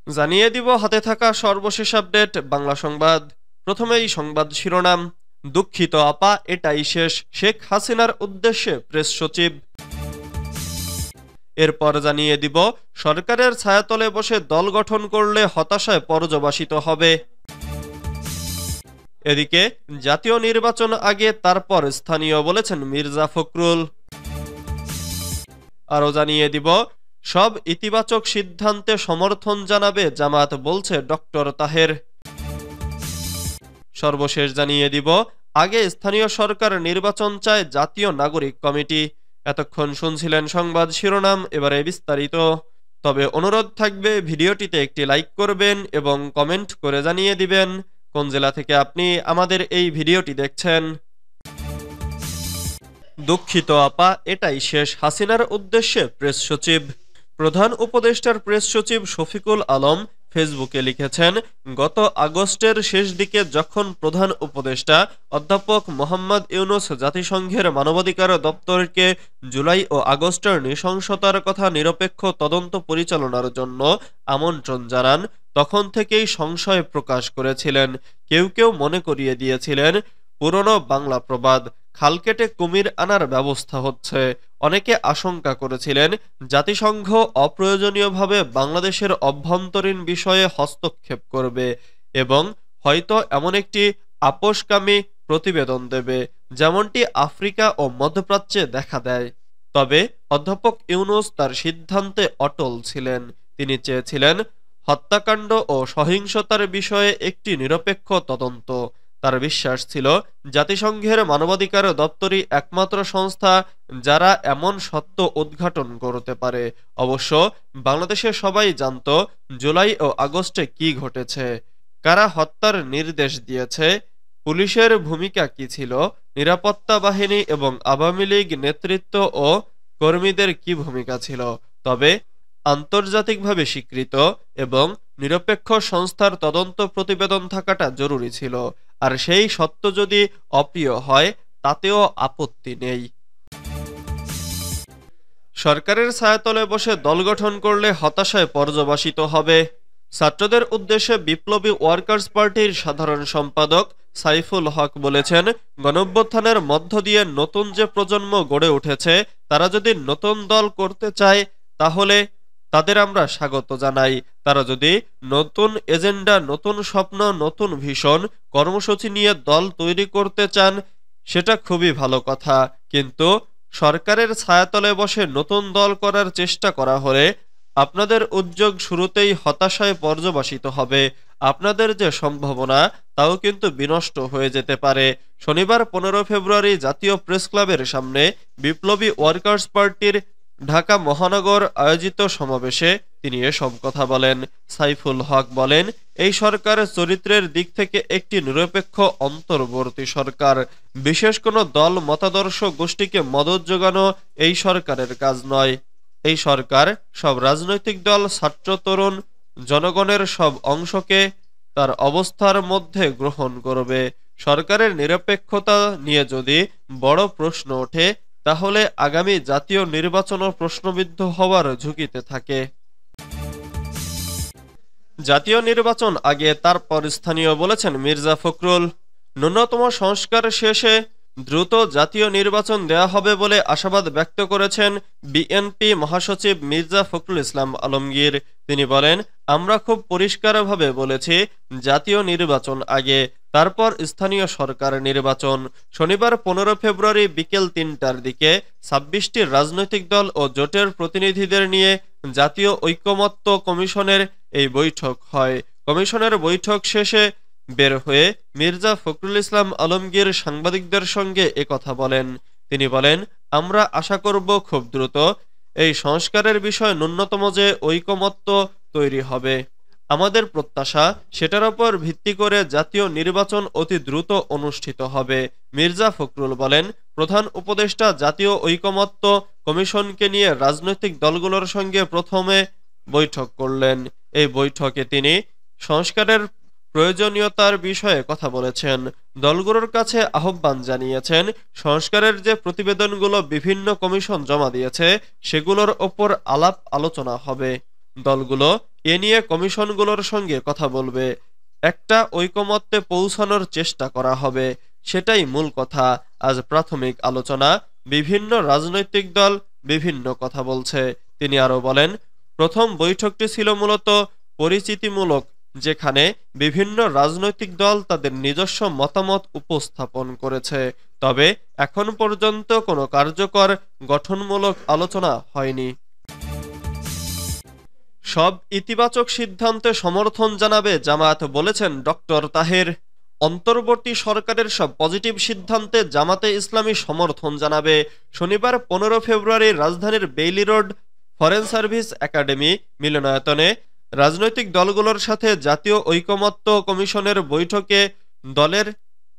জানিয়ে দিব হাতে থাকা সর্বশেষ আপডেট বাংলা সংবাদ। প্রথমেই সংবাদ শিরোনাম। দুঃখিত আপা, এটাই শেষ, শেখ হাসিনার উদ্দেশ্যে প্রেস সচিব। এরপর জানিয়ে দিব সরকারের ছায়াতলে বসে দল গঠন করলে হতাশায় পর্যবসিত হবে। এদিকে জাতীয় নির্বাচন আগে তারপর স্থানীয় বলেছেন মির্জা ফখরুল। আরও জানিয়ে দিব সব ইতিবাচক সিদ্ধান্তে সমর্থন জানাবে জামাত, বলছে ডক্টর তাহের। সর্বশেষ জানিয়ে দিব আগে স্থানীয় সরকার নির্বাচন চায় জাতীয় নাগরিক কমিটি। এতক্ষণ শুনছিলেন সংবাদ শিরোনাম, এবারে বিস্তারিত। তবে অনুরোধ থাকবে ভিডিওটিতে একটি লাইক করবেন এবং কমেন্ট করে জানিয়ে দিবেন কোন জেলা থেকে আপনি আমাদের এই ভিডিওটি দেখছেন। দুঃখিত আপা, এটাই শেষ, হাসিনার উদ্দেশ্যে প্রেস সচিব। প্রধান উপদেষ্টার প্রেস সচিব শফিকুল আলম ফেসবুকে লিখেছেন, গত আগস্টের শেষ দিকে যখন প্রধান উপদেষ্টা অধ্যাপক মোহাম্মদ ইউনূস জাতিসংঘের মানবাধিকার দপ্তরকে জুলাই ও আগস্টের নৃশংসতার কথা নিরপেক্ষ তদন্ত পরিচালনার জন্য আমন্ত্রণ জানান, তখন থেকেই সংশয় প্রকাশ করেছিলেন। কেউ কেউ মনে করিয়ে দিয়েছিলেন পুরনো বাংলা প্রবাদ, খাল কেটে কুমির আনার ব্যবস্থা হচ্ছে। অনেকে আশঙ্কা করেছিলেন জাতিসংঘ অপ্রয়োজনীয়ভাবে বাংলাদেশের অভ্যন্তরীণ বিষয়ে হস্তক্ষেপ করবে এবং হয়তো এমন একটি আপোষকামী প্রতিবেদন দেবে, যেমনটি আফ্রিকা ও মধ্যপ্রাচ্যে দেখা দেয়। তবে অধ্যাপক ইউনূস তার সিদ্ধান্তে অটল ছিলেন। তিনি চেয়েছিলেন হত্যাকাণ্ড ও সহিংসতার বিষয়ে একটি নিরপেক্ষ তদন্ত। তার বিশ্বাস ছিল জাতিসংঘের মানবাধিকার দপ্তরই একমাত্র সংস্থা যারা এমন সত্য উদ্ঘাটন করতে পারে। অবশ্য বাংলাদেশে সবাই জানত জুলাই ও আগস্টে কি ঘটেছে, কারা হত্যার নির্দেশ দিয়েছে, পুলিশের ভূমিকা কি ছিল, নিরাপত্তা বাহিনী এবং আওয়ামী লীগ নেতৃত্ব ও কর্মীদের কি ভূমিকা ছিল। তবে আন্তর্জাতিকভাবে স্বীকৃত এবং নিরপেক্ষ সংস্থার তদন্ত প্রতিবেদন থাকাটা জরুরি ছিল, আর সেই সত্য যদি অপ্রিয় হয় তাতেও আপত্তি নেই। সরকারের ছায়াতলে বসে দল গঠন করলে হতাশায় পর্যবসিত হবে। ছাত্রদের উদ্দেশ্যে বিপ্লবী ওয়ার্কার্স পার্টির সাধারণ সম্পাদক সাইফুল হক বলেছেন, গণঅভ্যুত্থানের মধ্য দিয়ে নতুন যে প্রজন্ম গড়ে উঠেছে তারা যদি নতুন দল করতে চায় তাহলে তাদের আমরা স্বাগত জানাই। তারা যদি নতুন এজেন্ডা, নতুন স্বপ্ন, নতুন ভিশন, কর্মসূচি নিয়ে দল তৈরি করতে চান সেটা খুবই ভালো কথা, কিন্তু সরকারের ছায়াতলে বসে নতুন দল করার চেষ্টা করা হলে আপনাদের উদ্যোগ শুরুতেই হতাশায় পর্যবসিত হবে। আপনাদের যে সম্ভাবনা তাও কিন্তু বিনষ্ট হয়ে যেতে পারে। শনিবার 15 ফেব্রুয়ারি জাতীয় প্রেস ক্লাবের সামনে বিপ্লবী ওয়ার্কার্স পার্টির ঢাকা মহানগর আয়োজিত সমাবেশে তিনি এসব কথা বলেন। সাইফুল হক বলেন, এই সরকার চরিত্রের দিক থেকে একটি নিরপেক্ষ অন্তর্বর্তী সরকার। বিশেষ কোনো দল মতাদর্শ গোষ্ঠীকে মদত যোগানো এই সরকারের কাজ নয়। এই সরকার সব রাজনৈতিক দল, ছাত্র, তরুণ, জনগণের সব অংশকে তার অবস্থার মধ্যে গ্রহণ করবে। সরকারের নিরপেক্ষতা নিয়ে যদি বড় প্রশ্ন ওঠে তাহলে আগামী জাতীয় নির্বাচনও প্রশ্নবিদ্ধ হওয়ার ঝুঁকিতে থাকে। জাতীয় নির্বাচন আগে তারপর স্থানীয় বলেছেন মির্জা ফখরুল। ন্যূনতম সংস্কার শেষে দ্রুত জাতীয় নির্বাচন দেয়া হবে বলে আশাবাদ ব্যক্ত করেছেন বিএনপি মহাসচিব মির্জা ফখরুল ইসলাম আলমগীর। তিনি বলেন, আমরা খুব পরিষ্কারভাবে বলেছি জাতীয় নির্বাচন আগে, তারপর স্থানীয় সরকার নির্বাচন। শনিবার 15 ফেব্রুয়ারি বিকেল 3টার দিকে 26টি রাজনৈতিক দল ও জোটের প্রতিনিধিদের নিয়ে জাতীয় ঐকমত্য কমিশনের এই বৈঠক হয়। কমিশনের বৈঠক শেষে বের হয়ে মির্জা ফখরুল ইসলাম আলমগীর সাংবাদিকদের সঙ্গে একথা বলেন। তিনি বলেন, আমরা আশা করব খুব দ্রুত এই সংস্কারের বিষয়ে ন্যূনতম যে ঐকমত্য তৈরি হবে। আমাদের প্রত্যাশা সেটার উপর ভিত্তি করে জাতীয় নির্বাচন অতি দ্রুত অনুষ্ঠিত হবে। মির্জা ফখরুল বলেন, প্রধান উপদেষ্টা জাতীয় ঐকমত্য কমিশনকে নিয়ে রাজনৈতিক দলগুলোর সঙ্গে প্রথমে বৈঠক করলেন। এই বৈঠকে তিনি সংস্কারের প্রয়োজনীয়তার বিষয়ে কথা বলেছেন। দলগুলোর কাছে আহ্বান জানিয়েছেন সংস্কারের যে প্রতিবেদনগুলো বিভিন্ন কমিশন জমা দিয়েছে সেগুলোর ওপর আলাপ আলোচনা হবে। দলগুলো এ নিয়ে কমিশনগুলোর সঙ্গে কথা বলবে, একটা ঐকমত্যে পৌঁছানোর চেষ্টা করা হবে, সেটাই মূল কথা। আজ প্রাথমিক আলোচনা, বিভিন্ন রাজনৈতিক দল বিভিন্ন কথা বলছে। তিনি আরো বলেন, প্রথম বৈঠকটি ছিল মূলত পরিচিতিমূলক, যেখানে বিভিন্ন রাজনৈতিক দল তাদের নিজস্ব মতামত উপস্থাপন করেছে। তবে এখন পর্যন্ত কোনো কার্যকর গঠনমূলক আলোচনা হয়নি। সব ইতিবাচক সিদ্ধান্তে সমর্থন জানাবে জামায়াত, বলেছেন ডক্টর তাহের। অন্তর্বর্তী সরকারের সব পজিটিভ সিদ্ধান্তে জামাতে ইসলামী সমর্থন জানাবে। শনিবার 15 ফেব্রুয়ারি রাজধানীর Bailey road foreign service academy মিলনায়তনে রাজনৈতিক দলগুলোর সাথে জাতীয় ঐকমত্য কমিশনের বৈঠকে দলের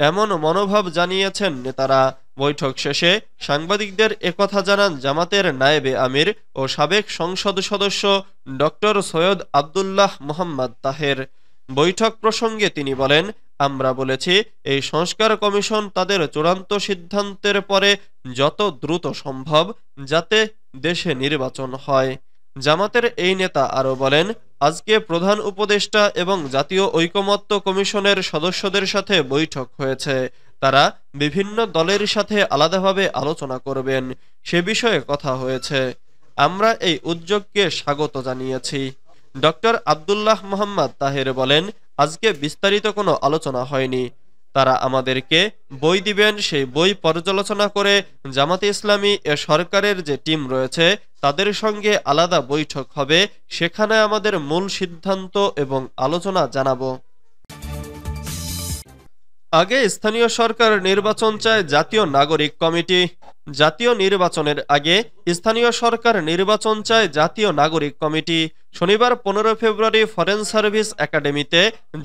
এমন মনোভাব জানিয়েছেন নেতারা। বৈঠক শেষে সাংবাদিকদের একথা জানান জামাতের নায়েবে আমির ও সাবেক সংসদ সদস্য ডক্টর সৈয়দ আবদুল্লাহ মোহাম্মদ তাহের। বৈঠক প্রসঙ্গে তিনি বলেন, আমরা বলেছি এই সংস্কার কমিশন তাদের চূড়ান্ত সিদ্ধান্তের পরে যত দ্রুত সম্ভব যাতে দেশে নির্বাচন হয়। জামাতের এই নেতা আরো বলেন, আজকে প্রধান উপদেষ্টা এবং জাতীয় ঐকমত্য কমিশনের সদস্যদের সাথে বৈঠক হয়েছে। তারা বিভিন্ন দলের সাথে আলাদাভাবে আলোচনা করবেন, সে বিষয়ে কথা হয়েছে। আমরা এই উদ্যোগকে স্বাগত জানিয়েছি। ডক্টর আবদুল্লাহ মোহাম্মদ তাহের বলেন, আজকে বিস্তারিত কোনো আলোচনা হয়নি। তারা আমাদেরকে বই দিবেন, সেই বই পর্যালোচনা করে জামাতে ইসলামী এ সরকারের যে টিম রয়েছে তাদের সঙ্গে আলাদা বৈঠক হবে, সেখানে আমাদের মূল সিদ্ধান্ত এবং আলোচনা জানাবো। আগে স্থানীয় সরকার নির্বাচন চায় জাতীয় নাগরিক কমিটি। জাতীয় নির্বাচনের আগে স্থানীয় সরকার নির্বাচন চায় জাতীয় নাগরিক কমিটি। শনিবার 15 ফেব্রুয়ারি ফরেন সার্ভিস একাডেমিতে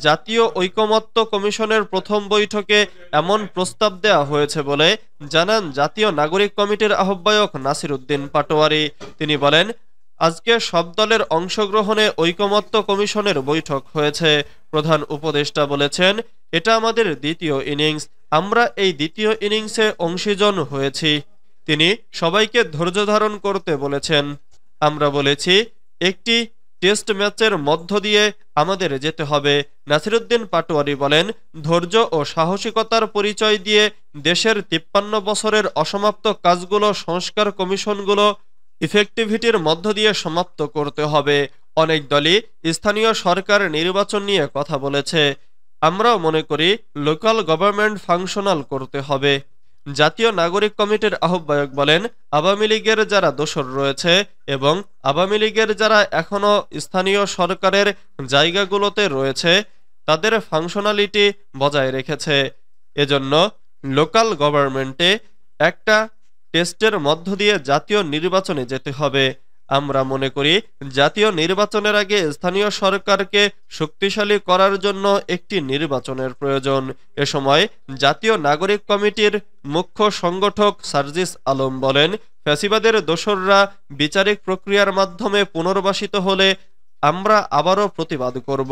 জাতীয় ঐকমত্য কমিশনের প্রথম বৈঠকে এমন প্রস্তাব দেওয়া হয়েছে বলে জানান জাতীয় নাগরিক কমিটির আহ্বায়ক নাসির উদ্দিন পাটোয়ারি। তিনি বলেন, আজকে সব দলের অংশগ্রহণে ঐকমত্য কমিশনের বৈঠক হয়েছে। প্রধান উপদেষ্টা বলেছেন, এটা আমাদের দ্বিতীয় ইনিংস, আমরা এই দ্বিতীয় ইনিংসে অংশীজন হয়েছি। তিনি সবাইকে ধৈর্য ধারণ করতে বলেছেন। আমরা বলেছি একটি টেস্ট ম্যাচের মধ্য দিয়ে আমাদের যেতে হবে। নাসিরুদ্দিন পাটোয়ারি বলেন, ধৈর্য ও সাহসিকতার পরিচয় দিয়ে দেশের 53 বছরের অসমাপ্ত কাজগুলো সংস্কার কমিশনগুলো ইফেক্টিভিটির মধ্য দিয়ে সমাপ্ত করতে হবে। অনেক দলই স্থানীয় সরকার নির্বাচন নিয়ে কথা বলেছে। আমরাও মনে করি লোকাল গভর্নমেন্ট ফাংশনাল করতে হবে। জাতীয় নাগরিক কমিটির আহ্বায়ক বলেন, আওয়ামী লীগের যারা দোসর রয়েছে এবং আওয়ামী লীগের যারা এখনো স্থানীয় সরকারের জায়গাগুলোতে রয়েছে তাদের ফাংশনালিটি বজায় রেখেছে। এজন্য লোকাল গভর্নমেন্টে একটা টেস্টের মধ্য দিয়ে জাতীয় নির্বাচনে যেতে হবে। আমরা মনে করি জাতীয় নির্বাচনের আগে স্থানীয় সরকারকে শক্তিশালী করার জন্য একটি নির্বাচনের প্রয়োজন। এ সময় জাতীয় নাগরিক কমিটির মুখ্য সংগঠক সার্জিস আলম বলেন, ফ্যাসিবাদের দোসররা বিচারিক প্রক্রিয়ার মাধ্যমে পুনর্বাসিত হলে আমরা আবারও প্রতিবাদ করব।